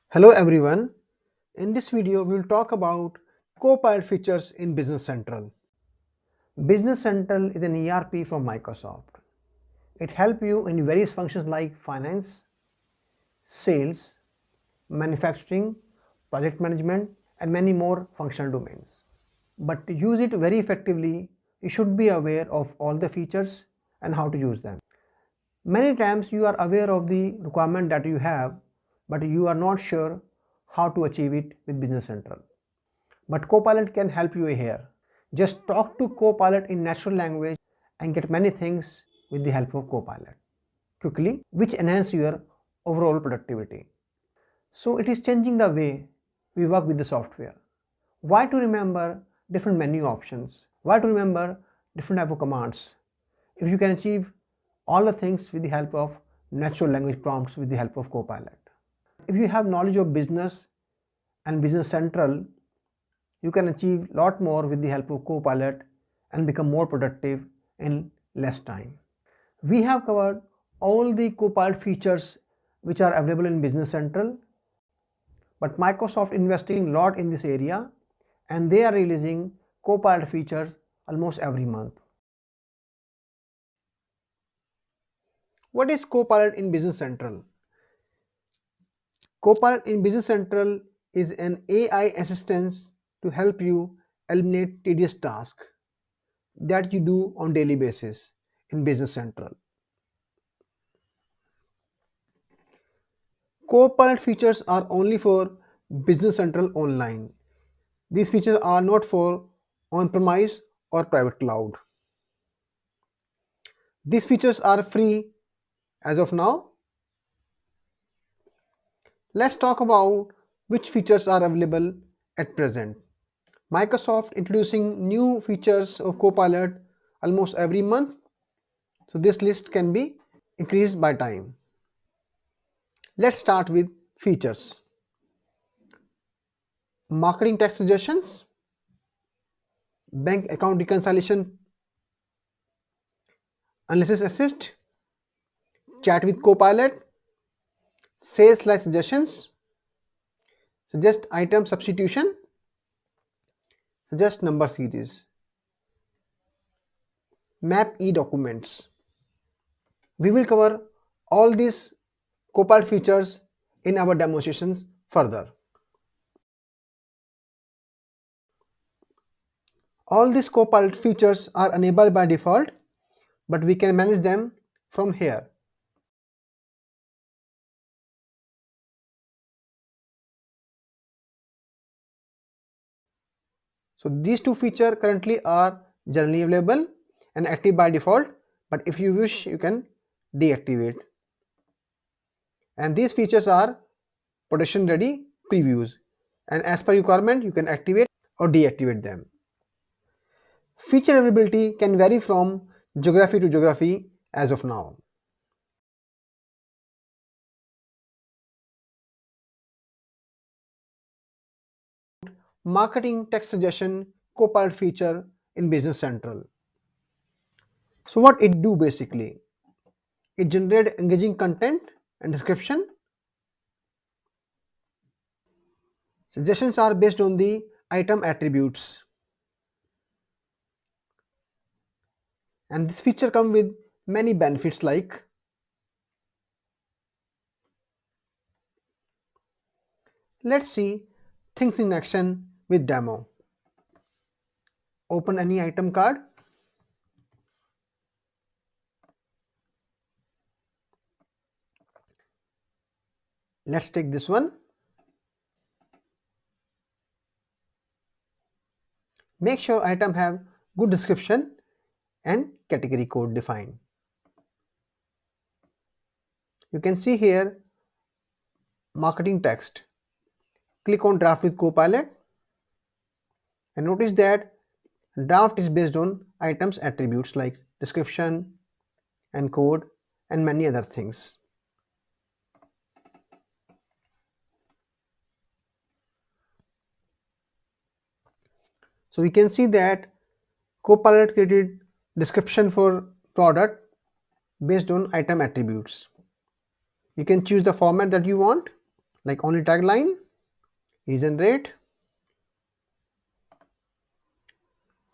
Hello everyone. In this video, we will talk about Copilot features in Business Central. Business Central is an ERP from Microsoft. It helps you in various functions like finance, sales, manufacturing, project management, and many more functional domains. But to use it very effectively, you should be aware of all the features and how to use them. Many times you are aware of the requirement that you have, but you are not sure how to achieve it with Business Central. But Copilot can help you here. Just talk to Copilot in natural language and get many things with the help of Copilot quickly, which enhance your overall productivity. So it is changing the way we work with the software. Why to remember different menu options? Why to remember different type of commands? If you can achieve all the things with the help of natural language prompts with the help of Copilot. If you have knowledge of business and Business Central, you can achieve a lot more with the help of Copilot and become more productive in less time. We have covered all the Copilot features which are available in Business Central, but Microsoft investing a lot in this area and they are releasing Copilot features almost every month. What is Copilot in Business Central? Copilot in Business Central is an AI assistant to help you eliminate tedious tasks that you do on daily basis in Business Central. Copilot features are only for Business Central Online. These features are not for on-premise or private cloud. These features are free as of now. Let's talk about which features are available at present. Microsoft introducing new features of Copilot almost every month, so this list can be increased by time. Let's start with features. Marketing text suggestions, bank account reconciliation, analysis assist, chat with Copilot, sales slide suggestions, suggest item substitution, suggest number series, map e-documents. We will cover all these Copilot features in our demonstrations further. All these Copilot features are enabled by default, but we can manage them from here. So these two features currently are generally available and active by default, but if you wish, you can deactivate. And these features are production ready previews, and as per requirement, you can activate or deactivate them. Feature availability can vary from geography to geography as of now. Marketing text suggestion Copilot feature in Business Central. So what it do basically? It generate engaging content and description. Suggestions are based on the item attributes. And this feature comes with many benefits like let's see things in action with demo. Open any item card. Let's take this one. Make sure item have good description and category code defined. You can see here marketing text. Click on draft with Copilot and notice that draft is based on items attributes like description and code and many other things. So we can see that Copilot created description for product based on item attributes. You can choose the format that you want, like only tagline, regenerate,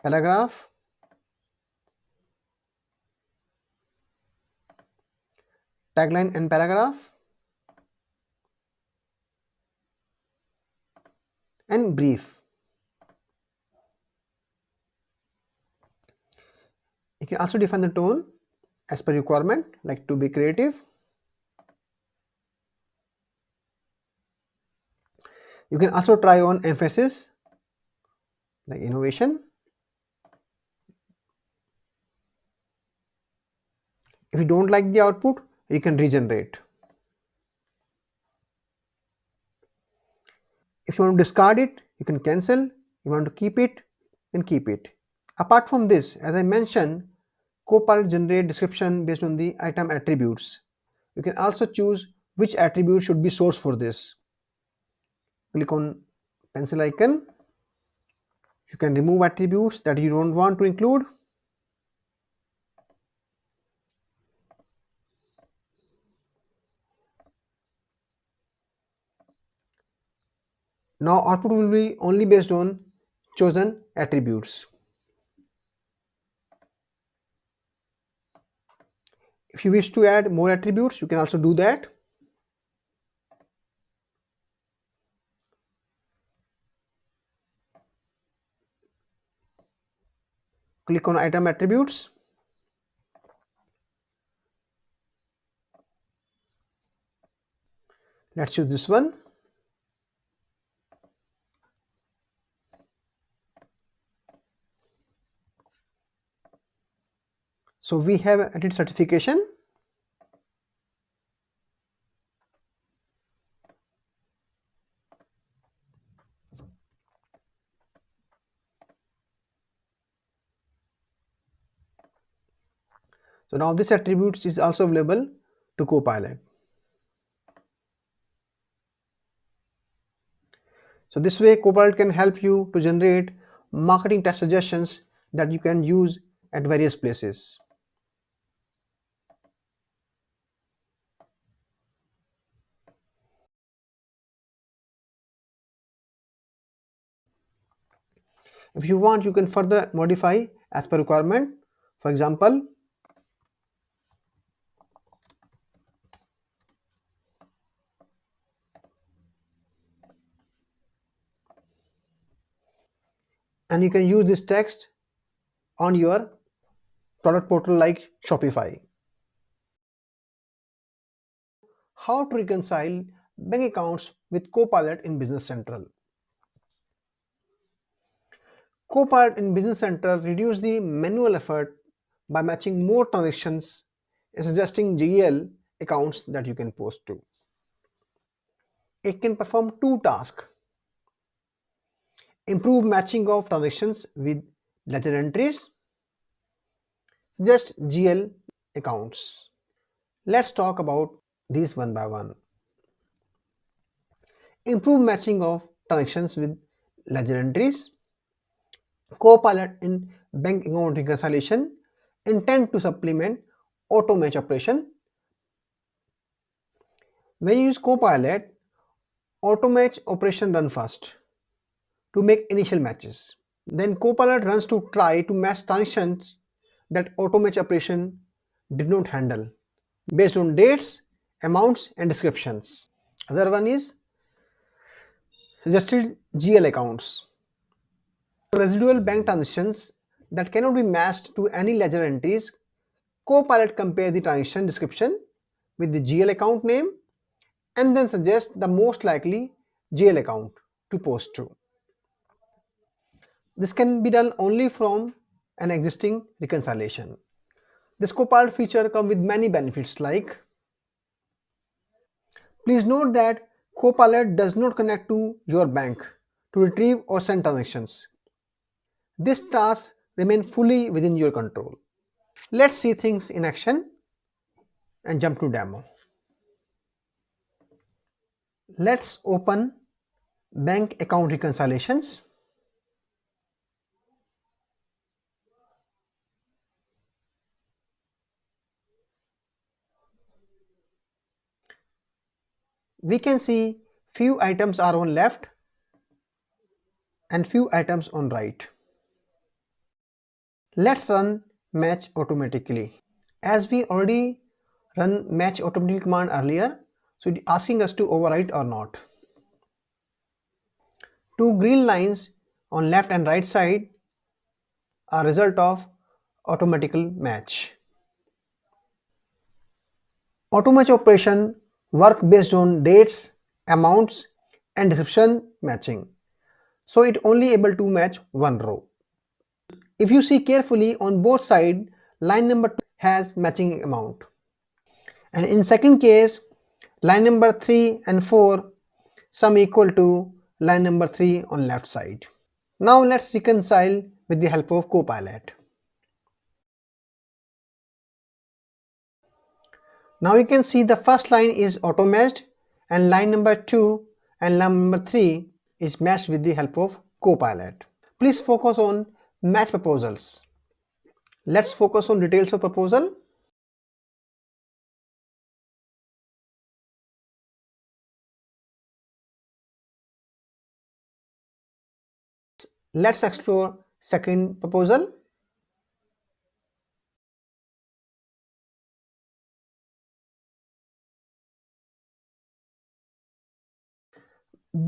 paragraph, tagline and paragraph, and brief. You can also define the tone as per requirement, like to be creative. You can also try on emphasis, like innovation. If you don't like the output, you can regenerate. If you want to discard it, you can cancel. You want to keep it, then keep it. Apart from this, as I mentioned, Copilot generate description based on the item attributes. You can also choose which attribute should be sourced for this. Click on pencil icon. You can remove attributes that you don't want to include. Now output will be only based on chosen attributes. If you wish to add more attributes, you can also do that. Click on item attributes. Let's choose this one. So we have added certification. So now this attributes is also available to Copilot. So this way Copilot can help you to generate marketing test suggestions that you can use at various places. If you want, you can further modify as per requirement. For example, and you can use this text on your product portal like Shopify. How to reconcile bank accounts with Copilot in Business Central. Copilot in Business Central reduce the manual effort by matching more transactions and suggesting GL accounts that you can post to. It can perform two tasks: improve matching of transactions with ledger entries, suggest GL accounts. Let's talk about these one by one. Improve matching of transactions with ledger entries. Copilot in bank account reconciliation intend to supplement auto match operation. When you use Copilot, auto match operation run first to make initial matches. Then Copilot runs to try to match transactions that auto match operation did not handle based on dates, amounts and descriptions. Other one is suggested GL accounts. Residual bank transactions that cannot be matched to any ledger entries, Copilot compares the transaction description with the GL account name and then suggests the most likely GL account to post to. This can be done only from an existing reconciliation. This Copilot feature comes with many benefits like, please note that Copilot does not connect to your bank to retrieve or send transactions. This task remains fully within your control. Let's see things in action and jump to demo. Let's open bank account reconciliations. We can see Few items are on left and few items on right. Let's run match automatically. As we already run match automatically command earlier, so it's asking us to overwrite or not. Two green lines on left and right side are result of automatical match. Auto match operation work based on dates, amounts and description matching. So it only able to match one row. If you see carefully on both sides, line number 2 has matching amount. And in second case, line number 3 and 4 sum equal to line number 3 on left side. Now let's reconcile with the help of Copilot. Now you can see the first line is auto matched and line number 2 and line number 3 is matched with the help of Copilot. Please focus on match proposals. Let's focus on details of proposal. Let's explore second proposal.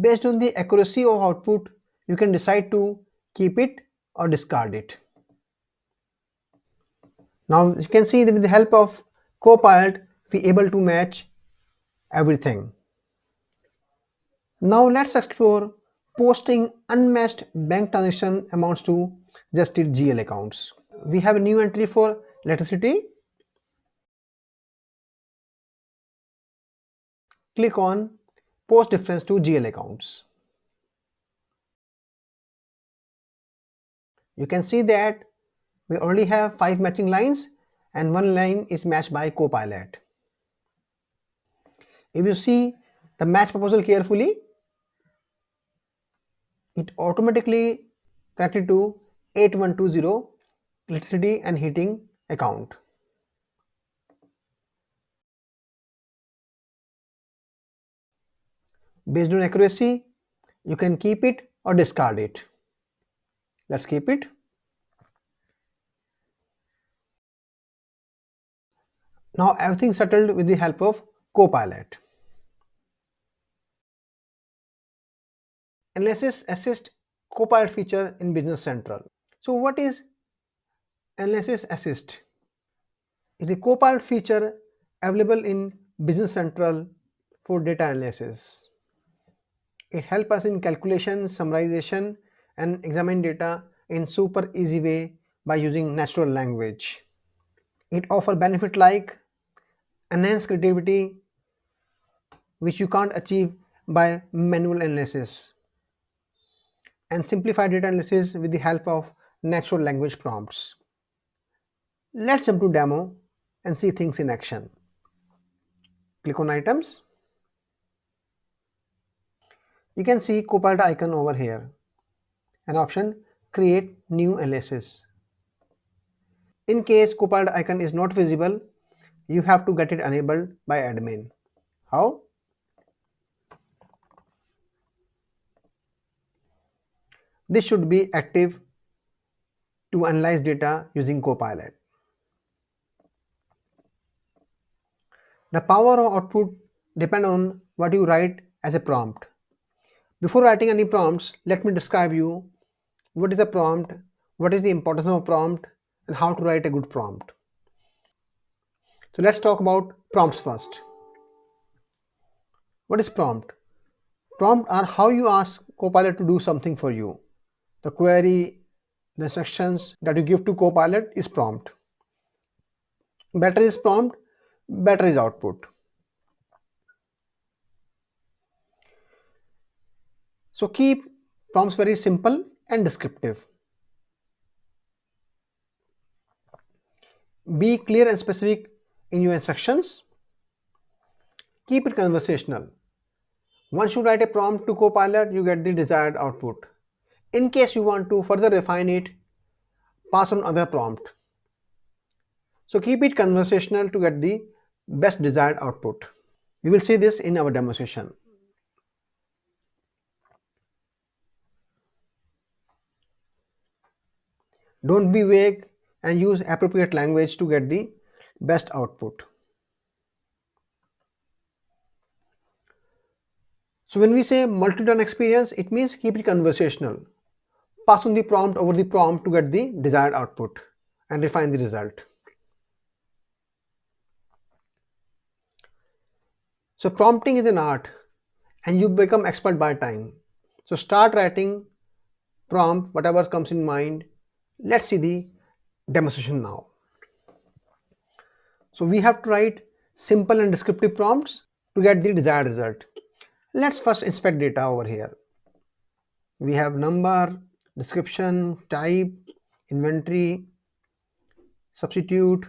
Based on the accuracy of output, you can decide to keep it or discard it. Now you can see that with the help of Copilot, we are able to match everything. Now let's explore posting unmatched bank transaction amounts to suggested GL accounts. We have a new entry for electricity. Click on post difference to GL accounts. You can see that we already have 5 matching lines and one line is matched by Copilot. If you see the match proposal carefully, it automatically connected to 8120 electricity and heating account. Based on accuracy, you can keep it or discard it. Let's keep it. Now everything settled with the help of Copilot. Analysis Assist Copilot feature in Business Central. So what is Analysis Assist? It is a Copilot feature available in Business Central for data analysis. It helps us in calculation, summarization and examine data in super easy way by using natural language. It offers benefits like enhanced creativity, which you can't achieve by manual analysis, and simplified data analysis with the help of natural language prompts. Let's jump to demo and see things in action. Click on items. You can see Copilot icon over here, an option create new analysis. In case Copilot icon is not visible, you have to get it enabled by admin. How? This should be active to analyze data using Copilot. The power of output depends on what you write as a prompt. Before writing any prompts, let me describe you what is a prompt, what is the importance of a prompt, and how to write a good prompt. So let's talk about prompts first. What is prompt? Prompt are how you ask Copilot to do something for you. The query, the instructions that you give to Copilot is prompt. Better is prompt, better is output. So keep prompts very simple and descriptive. Be clear and specific in your instructions. Keep it conversational. Once you write a prompt to Copilot, you get the desired output. In case you want to further refine it, pass on other prompt. So keep it conversational to get the best desired output. We will see this in our demonstration. Don't be vague and use appropriate language to get the best output. So when we say multi-turn experience, it means keep it conversational. Pass on the prompt over the prompt to get the desired output and refine the result. So prompting is an art and you become expert by time. So start writing prompt, whatever comes in mind. Let's see the demonstration now. So we have to write simple and descriptive prompts to get the desired result. Let's first inspect data over here. We have number, description, type, inventory, substitute,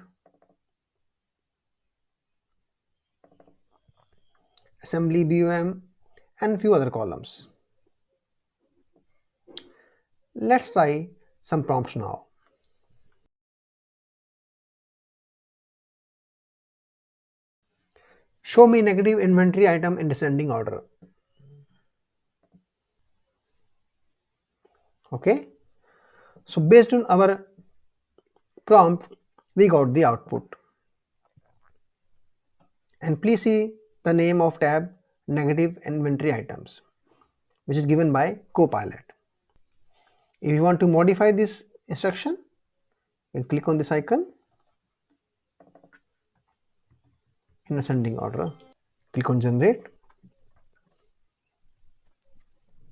assembly BOM, and few other columns. Let's try some prompts now. Show me negative inventory item in descending order. Okay. So based on our prompt, we got the output. And please see the name of tab negative inventory items, which is given by Copilot. If you want to modify this instruction, you click on this icon in ascending order. Click on generate.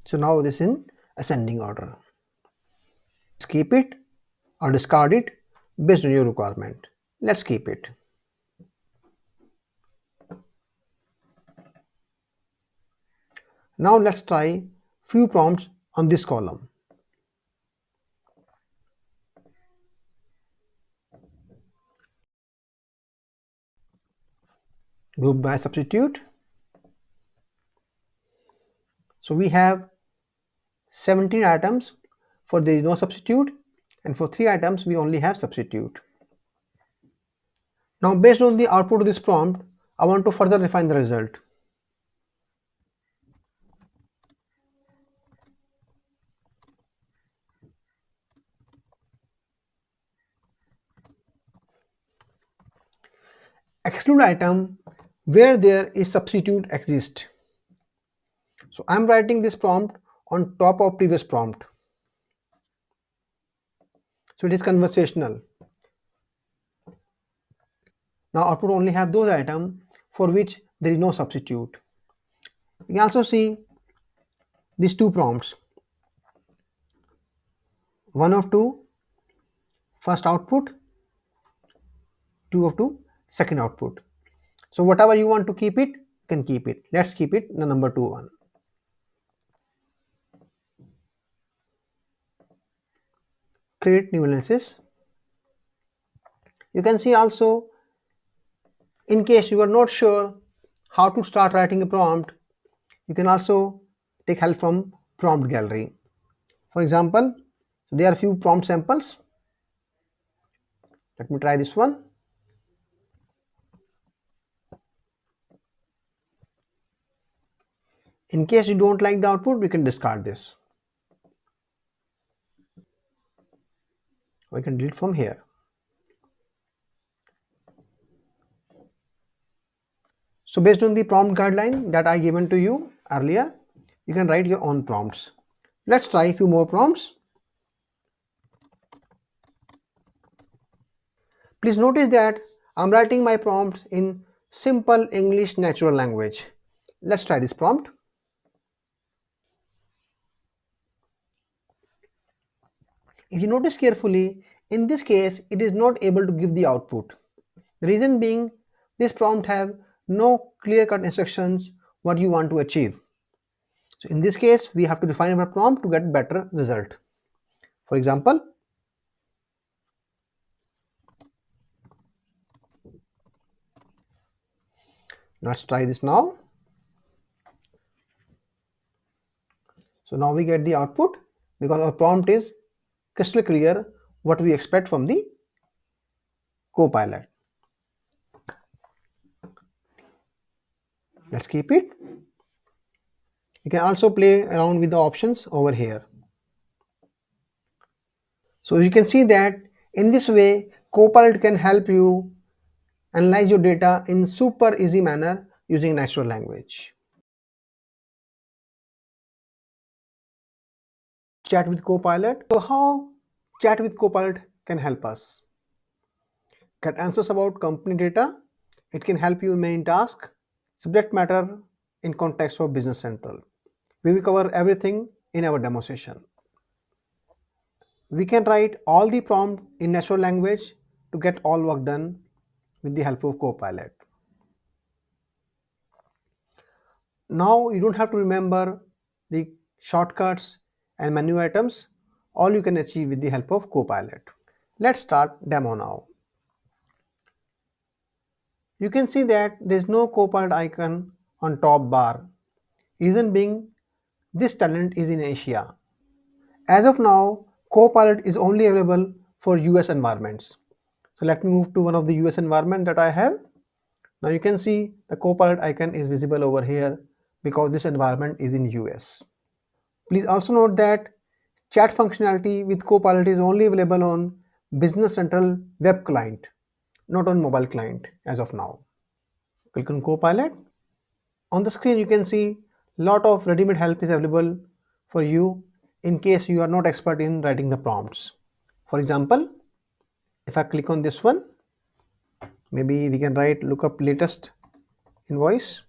So now this is in ascending order. Let's keep it or discard it based on your requirement. Let's keep it. Now let's try few prompts on this column. Group by substitute. So we have 17 items for there is no substitute, and for 3 items we only have substitute. Now based on the output of this prompt, I want to further refine the result. Exclude item where there is substitute exists. So I'm writing this prompt on top of previous prompt. So it is conversational. Now output only have those items for which there is no substitute. You can also see these two prompts. One of two first output, two of two second output. So whatever you want to keep it, you can keep it. Let's keep it the number 2 one. Create new analysis. You can see also, in case you are not sure how to start writing a prompt, you can also take help from prompt gallery. For example, there are few prompt samples. Let me try this one. In case you don't like the output, we can discard this. We can delete from here. So based on the prompt guideline that I given to you earlier, you can write your own prompts. Let's try a few more prompts. Please notice that I'm writing my prompts in simple English natural language. Let's try this prompt. If you notice carefully, in this case, it is not able to give the output. The reason being, this prompt have no clear-cut instructions what you want to achieve. So in this case, we have to define our prompt to get better result. For example, let's try this now. So now we get the output because our prompt is crystal clear what we expect from the Copilot. Let's keep it. You can also play around with the options over here. So you can see that in this way, Copilot can help you analyze your data in super easy manner using natural language. Chat with Copilot. So how Chat with Copilot can help us? Get answers about company data. It can help you in main task, subject matter in context of Business Central. We will cover everything in our demo session. We can write all the prompt in natural language to get all work done with the help of Copilot. Now you don't have to remember the shortcuts and menu items. All you can achieve with the help of Copilot. Let's start demo now. You can see that there is no Copilot icon on top bar. Reason being, this talent is in Asia. As of now, Copilot is only available for US environments. So let me move to one of the US environment that I have. Now you can see the Copilot icon is visible over here because this environment is in US. Please also note that chat functionality with Copilot is only available on Business Central web client, not on mobile client as of now. Click on Copilot. On the screen you can see lot of ready-made help is available for you in case you are not expert in writing the prompts. For example, if I click on this one, maybe we can write look up latest invoice.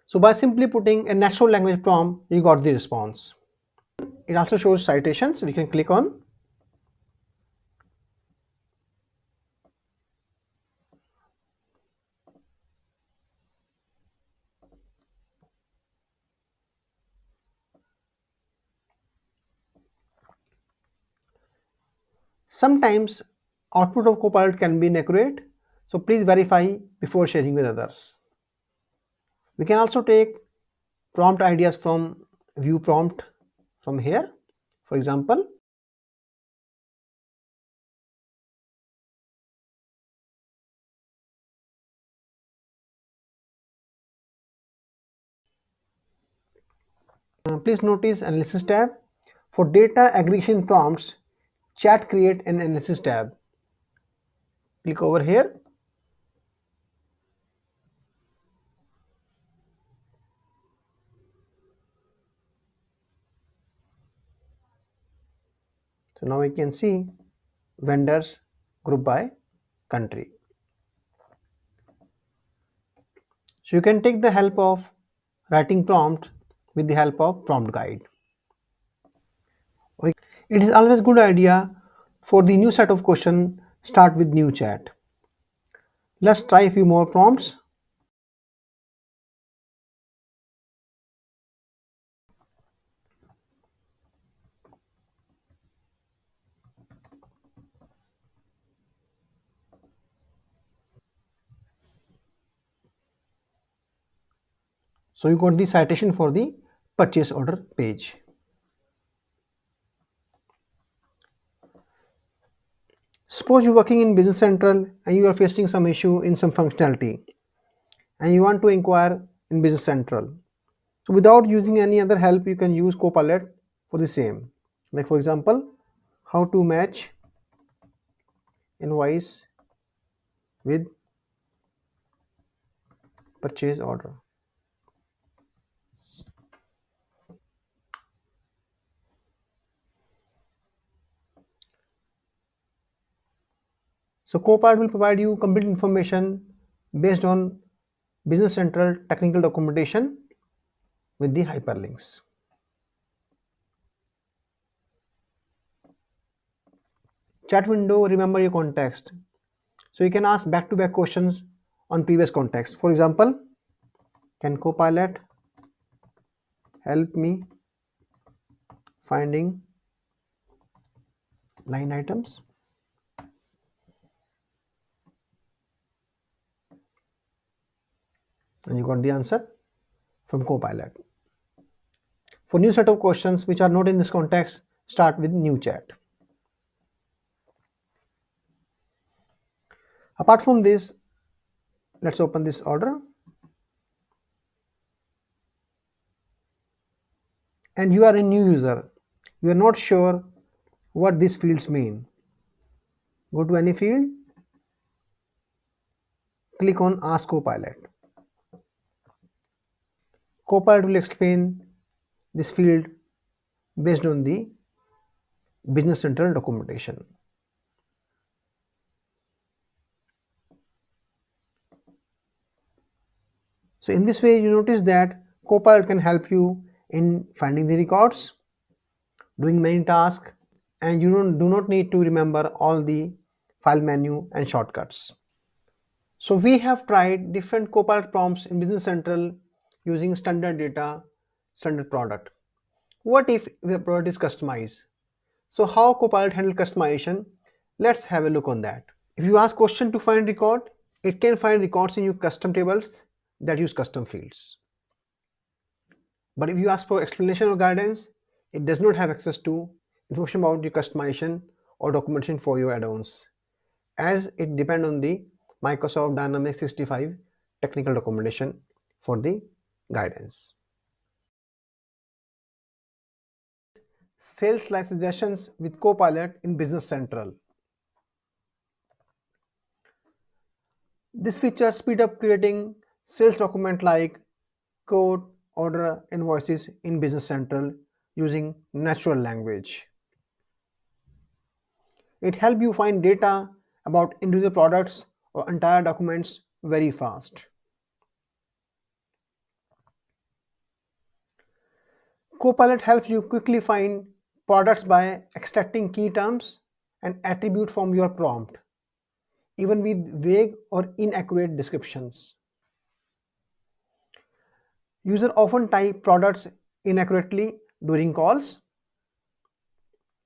So by simply putting a natural language prompt, you got the response. It also shows citations we can click on. Sometimes output of Copilot can be inaccurate, so please verify before sharing with others. We can also take prompt ideas from view prompt from here. For example, please notice analysis tab. For data aggregation prompts, chat create an analysis tab. Click over here. So now we can see vendors group by country. So you can take the help of writing prompt with the help of prompt guide. It is always good idea for the new set of question start with new chat. Let's try a few more prompts. So you got the citation for the purchase order page. Suppose you're working in Business Central and you are facing some issue in some functionality and you want to inquire in Business Central. So without using any other help, you can use Copilot for the same. Like for example, how to match invoice with purchase order. So Copilot will provide you complete information based on Business Central technical documentation with the hyperlinks. Chat window, remember your context. So you can ask back-to-back questions on previous context. For example, can Copilot help me finding line items? And you got the answer from Copilot. For new set of questions which are not in this context, start with new chat. Apart from this, let's open this order. and you are a new user, you are not sure what these fields mean. Go to any field, click on Ask Copilot. Copilot will explain this field based on the Business Central documentation. So in this way, you notice that Copilot can help you in finding the records, doing many tasks, and you do not need to remember all the file menu and shortcuts. So we have tried different Copilot prompts in Business Central using standard data, standard product. What if the product is customized? So how Copilot handle customization? Let's have a look on that. If you ask question to find record, it can find records in your custom tables that use custom fields. But if you ask for explanation or guidance, it does not have access to information about your customization or documentation for your add-ons, as it depends on the Microsoft Dynamics 365 technical documentation for the guidance. Sales line suggestions with Copilot in Business Central. This feature speed up creating sales document like quote, order, invoices in Business Central using natural language. It helps you find data about individual products or entire documents very fast. Copilot helps you quickly find products by extracting key terms and attributes from your prompt, even with vague or inaccurate descriptions. Users often type products inaccurately during calls.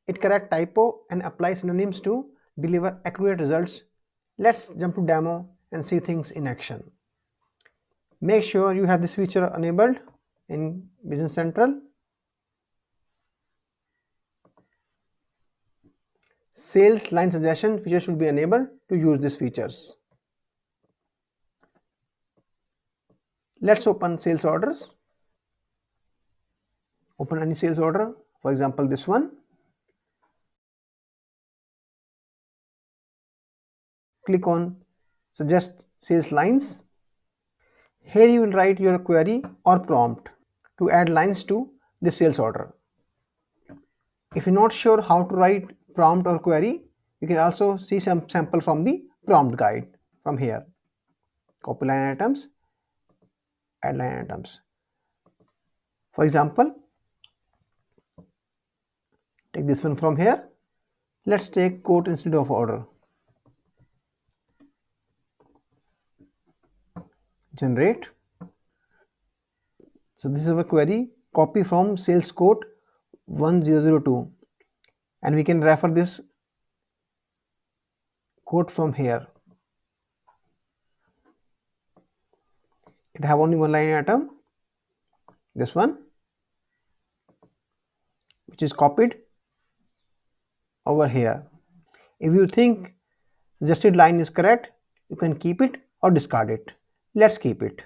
It corrects typo and applies synonyms to deliver accurate results. Let's jump to demo and see things in action. Make sure you have this feature enabled in Business Central. Sales line suggestion feature should be enabled to use these features. Let's open sales orders. Open any sales order, for example this one. Click on suggest sales lines. Here you will write your query or prompt to add lines to the sales order. If you're not sure how to write prompt or query, you can also see some sample from the prompt guide from here. Copy line items, add line items. For example, take this one from here. Let's take quote instead of order. Generate. So this is our query. Copy from sales quote 1002, and we can refer this quote from here. It have only one line item, this one, which is copied over here. If you think suggested line is correct, you can keep it or discard it. Let's keep it.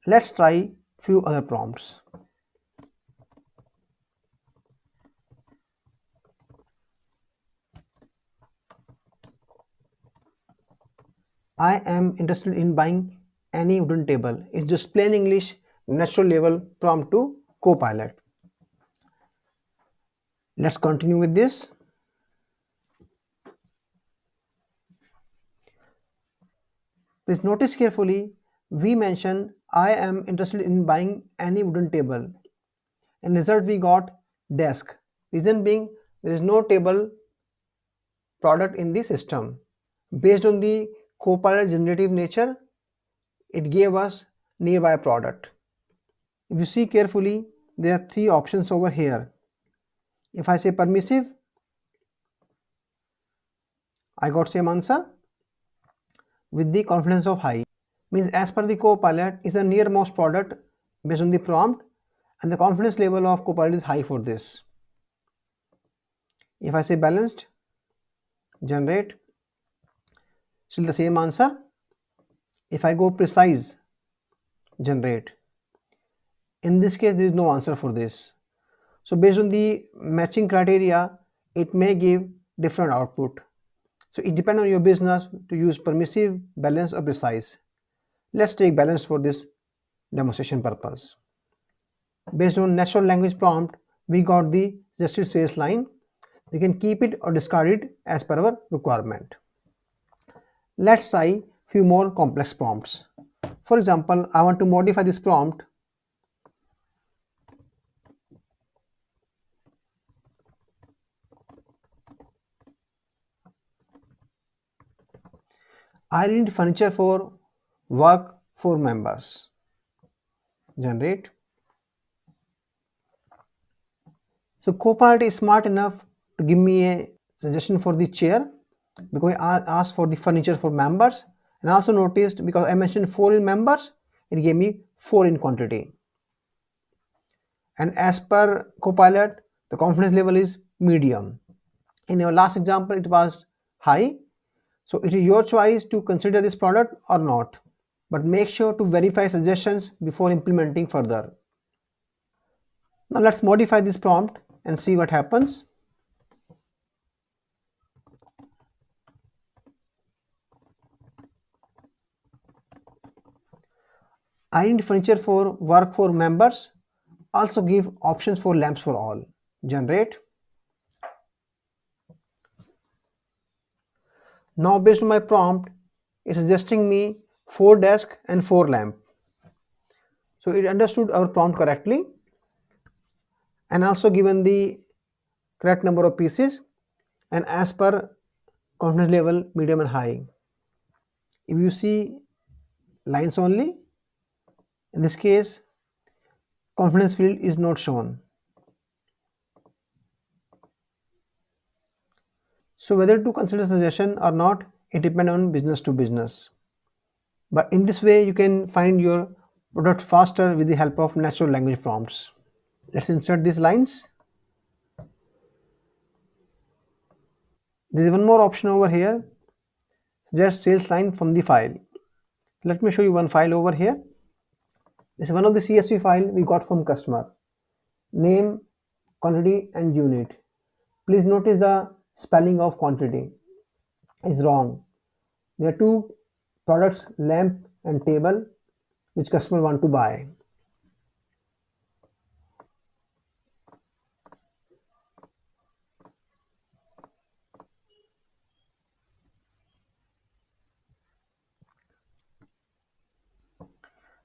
Let's try few other prompts. I am interested in buying any wooden table. It's just plain English, natural level prompt to Copilot. Let's continue with this. Please notice carefully, we mentioned I am interested in buying any wooden table. In result we got desk. Reason being there is no table product in the system. Based on the Copilot generative nature, it gave us nearby product. If you see carefully, there are three options over here. If I say permissive, I got same answer with the confidence of high. Means as per the Copilot is the nearmost product based on the prompt, and the confidence level of Copilot is high for this. If I say balanced, generate, still the same answer. If I go precise, generate, In this case, there is no answer for this. So based on the matching criteria, it may give different output. So it depends on your business to use permissive, balanced or precise. Let's take balanced for this demonstration purpose. Based on natural language prompt, we got the suggested sales line. We can keep it or discard it as per our requirement. Let's try few more complex prompts. For example, I want to modify this prompt. I need furniture for work for members. Generate. So Copilot is smart enough to give me a suggestion for the chair because I asked for the furniture for members, and I also noticed because I mentioned 4 in members, it gave me 4 in quantity. And as per Copilot, the confidence level is medium. In your last example, it was high. So it is your choice to consider this product or not. But make sure to verify suggestions before implementing further. Now let's modify this prompt and see what happens. I need furniture for work for members. Also give options for lamps for all. Generate. Now based on my prompt, it is suggesting me 4 desk and 4 lamp. So it understood our prompt correctly and also given the correct number of pieces and as per confidence level medium and high. If you see lines only, in this case confidence field is not shown. So whether to consider suggestion or not, it depends on business to business. But in this way you can find your product faster with the help of natural language prompts. Let's insert these lines. There is one more option over here, suggest sales line from the file. Let me show you one file over here. This is one of the CSV file we got from customer. Name, quantity and unit. Please notice the spelling of quantity is wrong. There are 2 products, lamp and table, which customer want to buy.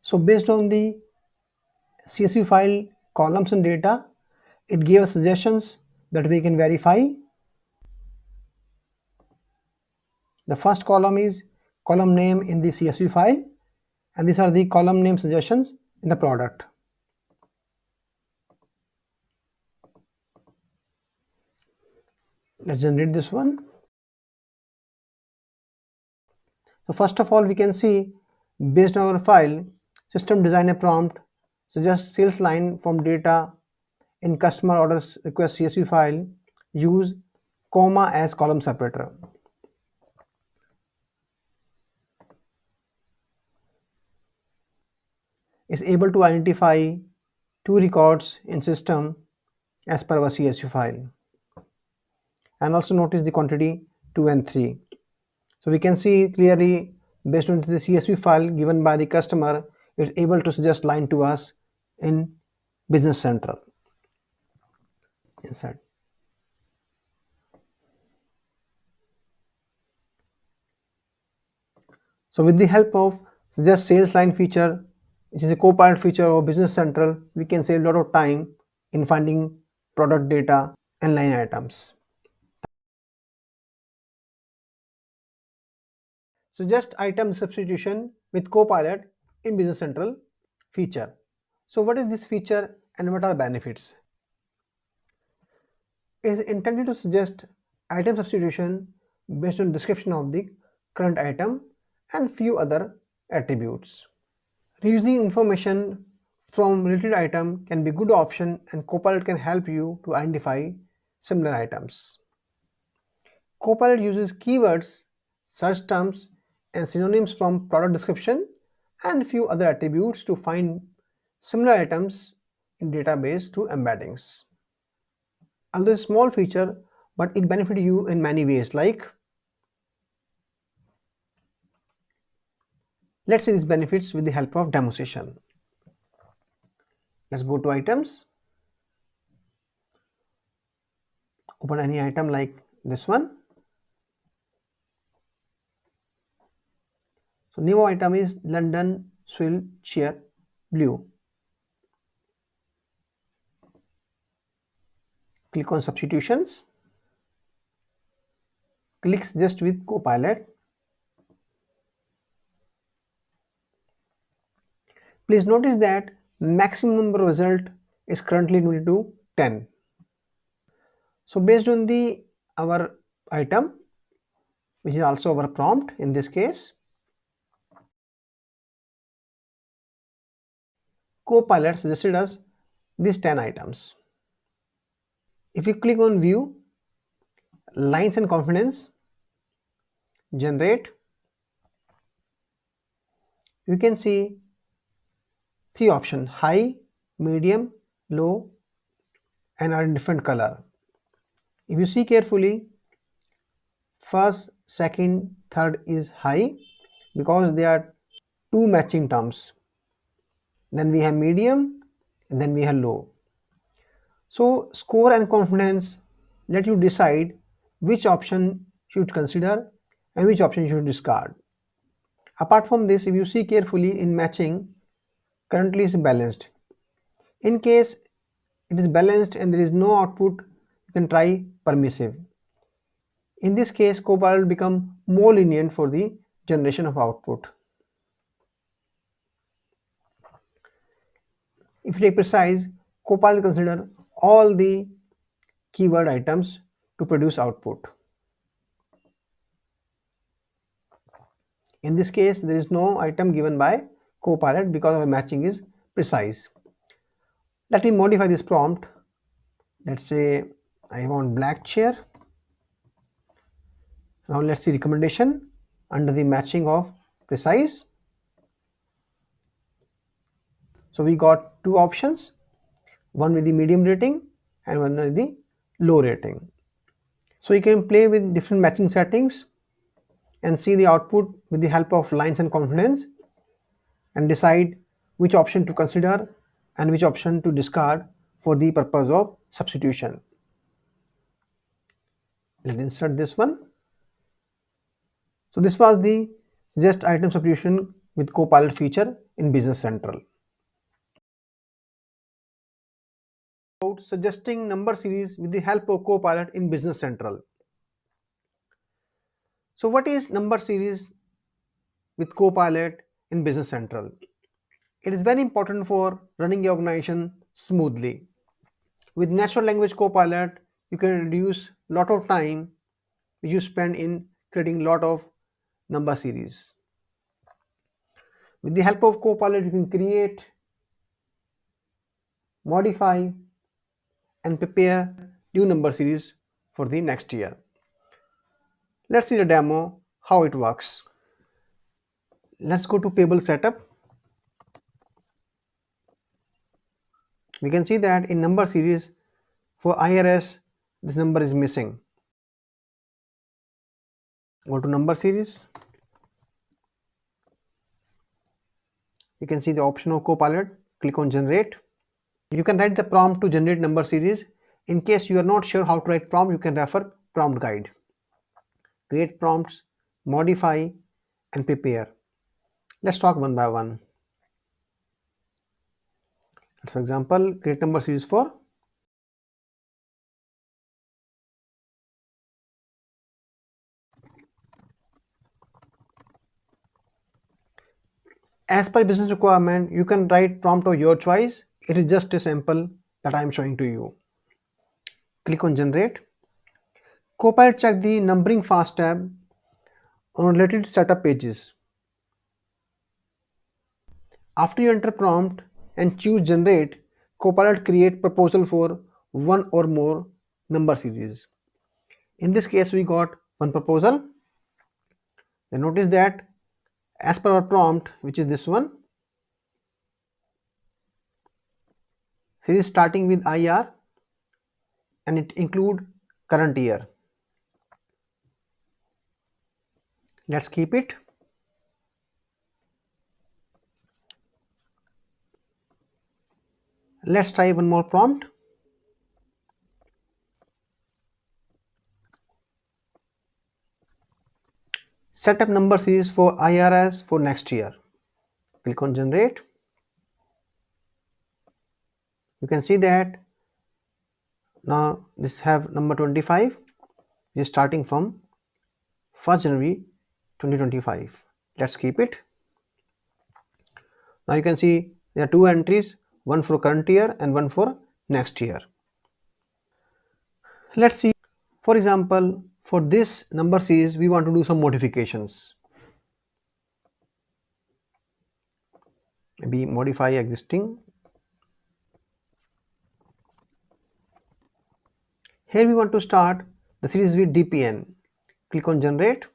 So based on the CSV file columns and data, it gave us suggestions that we can verify. The first column is column name in the CSV file, and these are the column name suggestions in the product. Let's generate this one. So first of all, we can see based on our file, system design a prompt, suggest sales line from data in customer orders request CSV file, use comma as column separator. Is able to identify 2 records in system as per our CSV file. And also notice the quantity 2 and 3. So we can see clearly based on the CSV file given by the customer, it's able to suggest line to us in Business Central. Inside. So with the help of suggest sales line feature, which is a Copilot feature of Business Central, we can save a lot of time in finding product data and line items. Suggest item substitution with Copilot in Business Central feature. So what is this feature and what are the benefits? It is intended to suggest item substitution based on description of the current item and few other attributes. Reusing information from related item can be a good option, and Copilot can help you to identify similar items. Copilot uses keywords, search terms and synonyms from product description and few other attributes to find similar items in database through embeddings. Although a small feature, but it benefits you in many ways, like let's see these benefits with the help of demonstration. Let's go to items, open any item like this one. So new item is London Swill Chair Blue. Click on Substitutions. Click just with Copilot. Please notice that maximum result is currently limited to 10. So based on the our item, which is also our prompt in this case, Copilot suggested us these 10 items. If you click on View, Lines and Confidence, Generate, you can see three options: high, medium, low, and are in different color. If you see carefully, first, second, third is high because they are two matching terms. Then we have medium, and then we have low. So score and confidence let you decide which option should consider and which option you should discard. Apart from this, if you see carefully in matching, currently is balanced. In case it is balanced and there is no output, you can try permissive. In this case, Copilot will become more lenient for the generation of output. If you take precise, Copilot consider all the keyword items to produce output. In this case, there is no item given by Copilot because our matching is precise. Let me modify this prompt. Let's say I want black chair. Now let's see recommendation under the matching of precise. So we got two options, one with the medium rating and one with the low rating. So you can play with different matching settings and see the output with the help of lines and confidence and decide which option to consider and which option to discard for the purpose of substitution. Let's insert this one. So this was the suggest item substitution with Copilot feature in Business Central. About suggesting number series with the help of Copilot in Business Central. So what is number series with Copilot in Business Central? It is very important for running your organization smoothly. With natural language Copilot, you can reduce lot of time which you spend in creating lot of number series. With the help of Copilot, you can create, modify, and prepare new number series for the next year. Let's see the demo, how it works. Let's go to Payable Setup. We can see that in number series for IRS, this number is missing. Go to number series. You can see the option of Copilot. Click on Generate. You can write the prompt to generate number series. In case you are not sure how to write prompt, you can refer prompt guide. Create prompts, modify, and prepare. Let's talk one by one. For example, create number series for as per business requirement. You can write prompt of your choice. It is just a sample that I am showing to you. Click on Generate. Copilot check the numbering fast tab on related setup pages. After you enter prompt and choose Generate, Copilot create proposal for one or more number series. In this case, we got one proposal. Then notice that as per our prompt, which is this one, Series starting with IR and it include current year. Let's keep it. Let's try one more prompt. Set up number series for IRS for next year. Click on generate. You can see that now this have number 25 is starting from 1st January 2025. Let's keep it. Now you can see there are two entries, one for current year and one for next year. Let's see, for example, for this number series we want to do some modifications. Maybe modify existing. Here we want to start the series with DPN. Click on generate.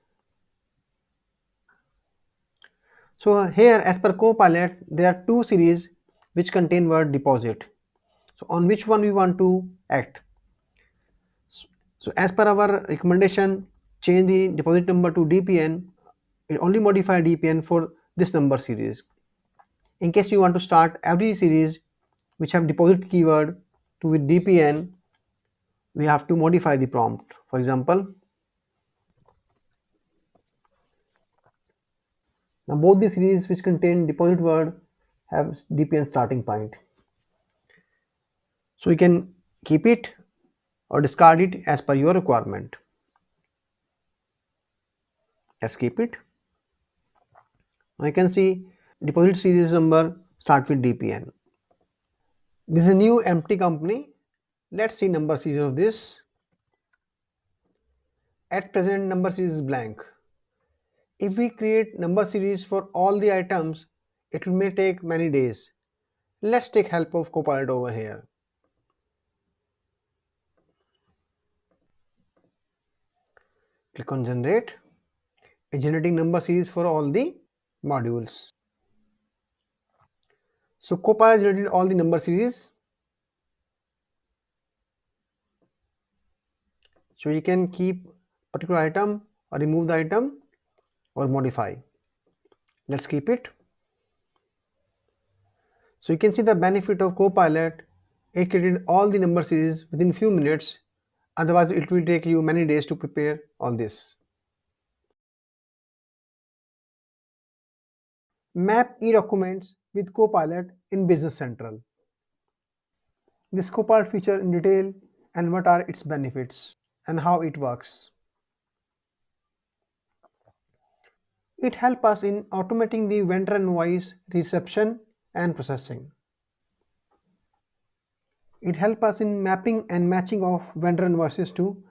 So here as per Copilot there are two series which contain word deposit. So on which one we want to act? So as per our recommendation, change the deposit number to DPN. It only modify DPN for this number series. In case you want to start every series which have deposit keyword to with DPN, we have to modify the prompt. For example, now both the series which contain deposit word have DPN starting point. So you can keep it or discard it as per your requirement. Let's keep it. Now you can see deposit series number start with DPN. This is a new empty company. Let's see number series of this. At present number series is blank. If we create number series for all the items, it may take many days. Let's take help of Copilot over here. Click on generate. It's generating number series for all the modules. So Copilot generated all the number series. So you can keep particular item or remove the item or modify. Let's keep it. So you can see the benefit of Copilot. It created all the number series within few minutes. Otherwise it will take you many days to prepare all this. Map e-documents with Copilot in Business Central. This Copilot feature in detail and what are its benefits and how it works. It helps us in automating the vendor invoice reception and processing. It helps us in mapping and matching of vendor invoices to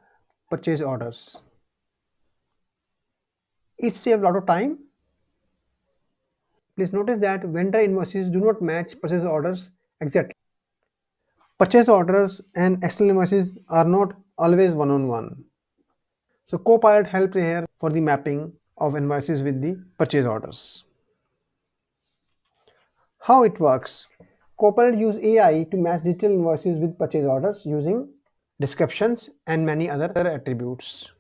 purchase orders. It saves a lot of time. Please notice that vendor invoices do not match purchase orders exactly. Purchase orders and external invoices are not always one-on-one. So Copilot helps here for the mapping of invoices with the purchase orders. How it works? Copilot uses AI to match digital invoices with purchase orders using descriptions and many other attributes.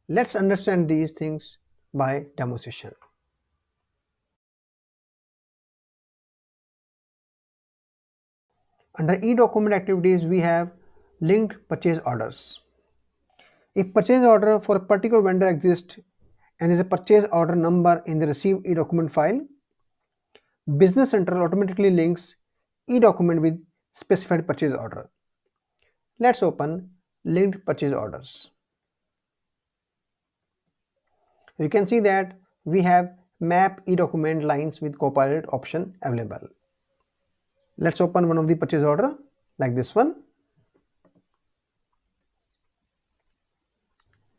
Let's understand these things by demonstration. Under e-document activities, we have linked purchase orders. If purchase order for a particular vendor exists and there is a purchase order number in the received e-document file, Business Central automatically links e-document with specified purchase order. Let's open linked purchase orders. You can see that we have map e-document lines with Copilot option available. Let's open one of the purchase order like this one.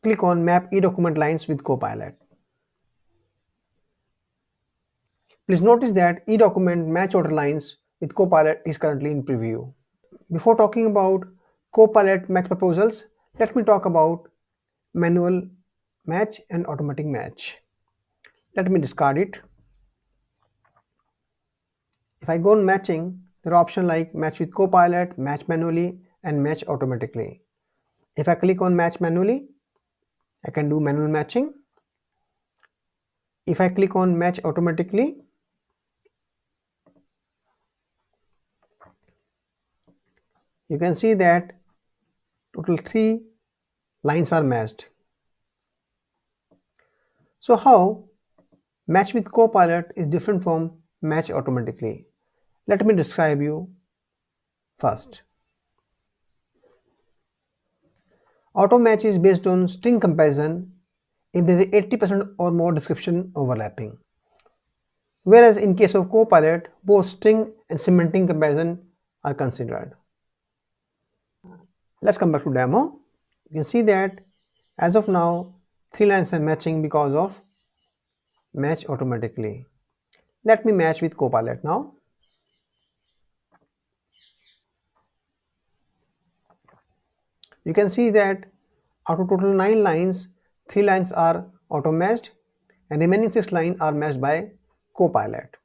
Click on map e-document lines with Copilot. Please notice that e-document match order lines with Copilot is currently in preview. Before talking about Copilot match proposals, let me talk about manual match and automatic match. Let me discard it. If I go on matching, There are options like match with Copilot, match manually, and match automatically. If I click on match manually, I can do manual matching. If I click on match automatically, you can see that total 3 lines are matched. So how match with Copilot is different from match automatically? Let me describe you first. Auto match is based on string comparison if there is 80% or more description overlapping. Whereas in case of Copilot, both string and semantic comparison are considered. Let's come back to demo. You can see that as of now, 3 lines are matching because of match automatically. Let me match with Copilot now. You can see that out of total 9 lines, 3 lines are auto matched and remaining 6 lines are matched by Copilot.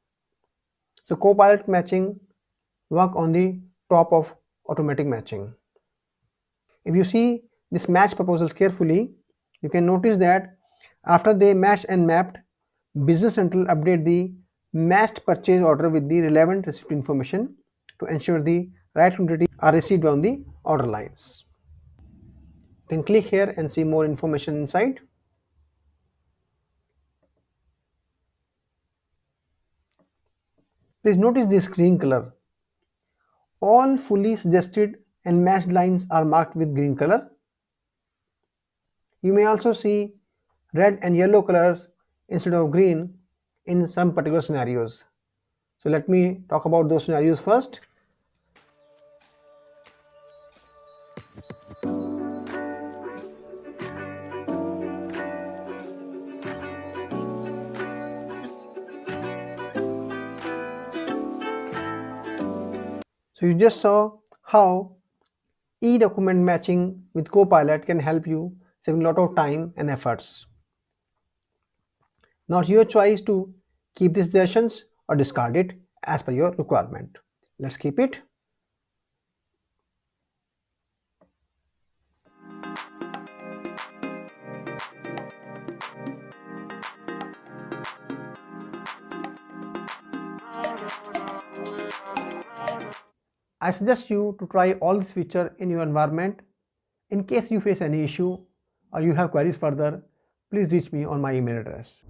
So Copilot matching work on the top of automatic matching. If you see this match proposals carefully, you can notice that after they matched and mapped, Business Central update the matched purchase order with the relevant receipt information to ensure the right quantity are received on the order lines. You can click here and see more information inside. Please notice this green color. All fully suggested and matched lines are marked with green color. You may also see red and yellow colors instead of green in some particular scenarios. So let me talk about those scenarios first. So you just saw how e-document matching with Copilot can help you saving a lot of time and efforts. Now it's your choice to keep these suggestions or discard it as per your requirement. Let's keep it. I suggest you to try all this feature in your environment. In case you face any issue or you have queries further, please reach me on my email address.